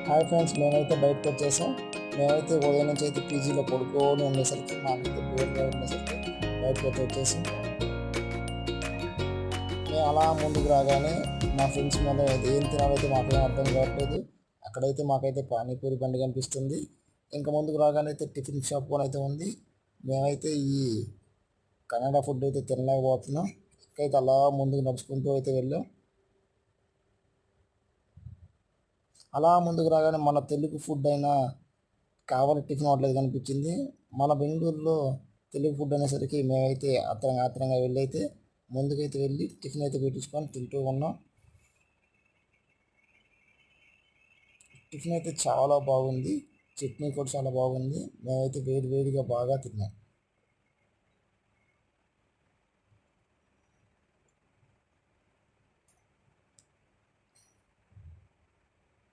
Hi friends, మేమైతే బయటకు వచ్చేసాం. మేమైతే ఉదయం నుంచి అయితే పీజీలో పడుకొని ఉండేసరికి మాకైతే బోర్గా ఉండేసరికి బయటకు అయితే వచ్చేసాం. మేము అలా ముందుకు రాగానే మా ఫ్రెండ్స్ మీద ఏం తినాలైతే మాకేం అర్థం కావట్లేదు. అక్కడైతే మాకైతే పానీపూరి బండి కనిపిస్తుంది. ఇంకా ముందుకు రాగానే అయితే టిఫిన్ షాప్ కూడా అయితే ఉంది. మేమైతే ఈ కన్నడ ఫుడ్ అయితే తినలేకపోతున్నాం. ఇక్కడైతే అలా ముందుకు నడుచుకుంటూ అయితే వెళ్ళాం. అలా ముందుకు రాగానే మన తెలుగు ఫుడ్ అయినా కావాలి టిఫిన్ హోటల్ కనిపించింది. మన బెంగళూరులో తెలుగు ఫుడ్ అనేసరికి మేమైతే ఆత్రంగా వెళ్ళి అయితే ముందుకైతే వెళ్ళి టిఫిన్ అయితే పెట్టించుకొని తింటూ ఉన్నాం. టిఫిన్ అయితే చాలా బాగుంది, చట్నీ కూడా చాలా బాగుంది. మేమైతే వేడిగా బాగా తిన్నాం.